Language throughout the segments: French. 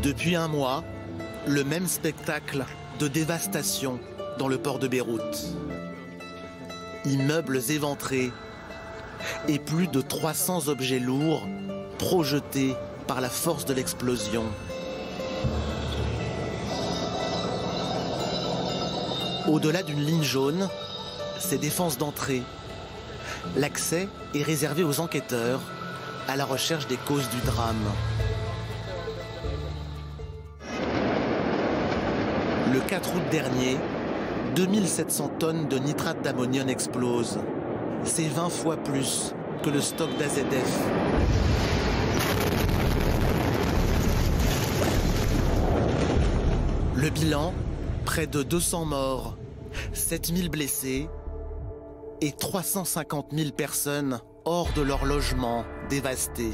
Depuis un mois, le même spectacle de dévastation dans le port de Beyrouth. Immeubles éventrés et plus de 300 objets lourds projetés par la force de l'explosion. Au-delà d'une ligne jaune, c'est défense d'entrée. L'accès est réservé aux enquêteurs à la recherche des causes du drame. Le 4 août dernier, 2700 tonnes de nitrate d'ammonium explosent. C'est 20 fois plus que le stock d'AZF. Le bilan, près de 200 morts, 7000 blessés et 350 000 personnes hors de leur logement dévastés.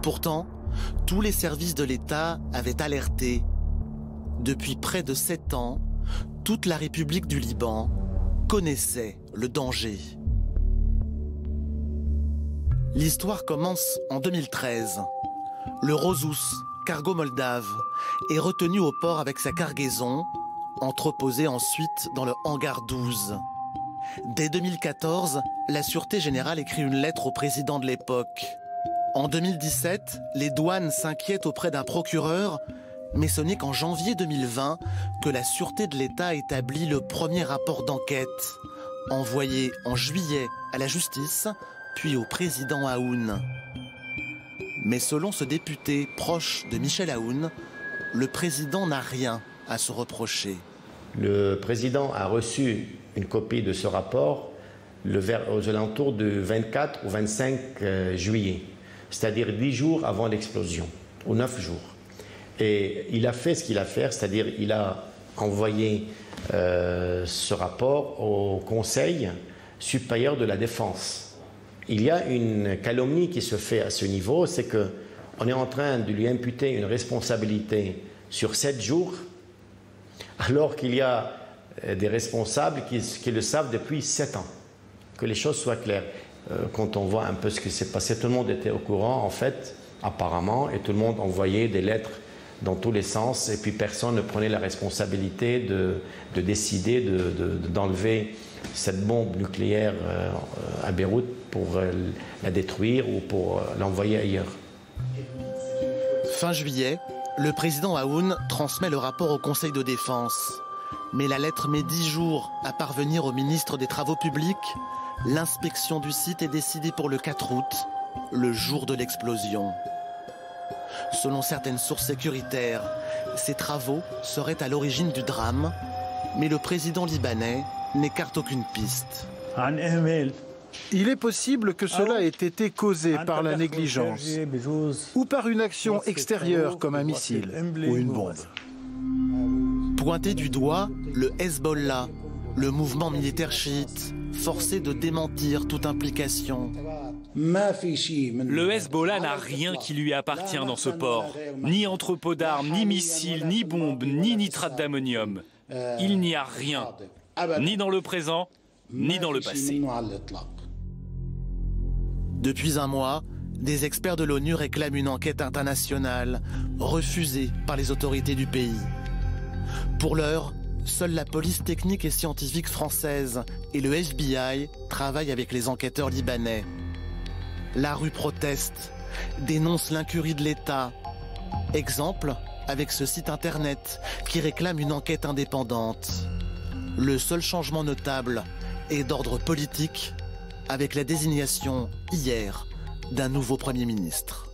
Pourtant, tous les services de l'État avaient alerté. Depuis près de 7 ans, toute la République du Liban connaissait le danger. L'histoire commence en 2013. Le Rosus, cargo moldave, est retenu au port avec sa cargaison, entreposée ensuite dans le hangar 12. Dès 2014, la Sûreté générale écrit une lettre au président de l'époque. En 2017, les douanes s'inquiètent auprès d'un procureur, mais ce n'est qu'en janvier 2020 que la Sûreté de l'État établit le premier rapport d'enquête, envoyé en juillet à la justice, puis au président Aoun. Mais selon ce député proche de Michel Aoun, le président n'a rien à se reprocher. Le président a reçu une copie de ce rapport aux alentours du 24 ou 25 juillet, c'est-à-dire 10 jours avant l'explosion, ou 9 jours. Et il a fait ce qu'il a fait, c'est-à-dire il a envoyé ce rapport au Conseil supérieur de la défense. Il y a une calomnie qui se fait à ce niveau, c'est qu'on est en train de lui imputer une responsabilité sur 7 jours, alors qu'il y a des responsables qui le savent depuis 7 ans. Que les choses soient claires. Quand on voit un peu ce qui s'est passé, tout le monde était au courant, en fait, apparemment, et tout le monde envoyait des lettres dans tous les sens, et puis personne ne prenait la responsabilité de décider d'enlever cette bombe nucléaire à Beyrouth pour la détruire ou pour l'envoyer ailleurs. Fin juillet, le président Aoun transmet le rapport au Conseil de défense. Mais la lettre met 10 jours à parvenir au ministre des Travaux publics. L'inspection du site est décidée pour le 4 août, le jour de l'explosion. Selon certaines sources sécuritaires, ces travaux seraient à l'origine du drame, mais le président libanais n'écarte aucune piste. Il est possible que cela ait été causé par la négligence ou par une action extérieure comme un missile ou une bombe. Pointé du doigt, le Hezbollah, le mouvement militaire chiite, forcé de démentir toute implication. Le Hezbollah n'a rien qui lui appartient dans ce port. Ni entrepôt d'armes, ni missiles, ni bombes, ni nitrate d'ammonium. Il n'y a rien, ni dans le présent, ni dans le passé. Depuis un mois, des experts de l'ONU réclament une enquête internationale, refusée par les autorités du pays. Pour l'heure, seule la police technique et scientifique française et le FBI travaillent avec les enquêteurs libanais. La rue proteste, dénonce l'incurie de l'État. Exemple avec ce site internet qui réclame une enquête indépendante. Le seul changement notable est d'ordre politique, avec la désignation hier d'un nouveau Premier ministre.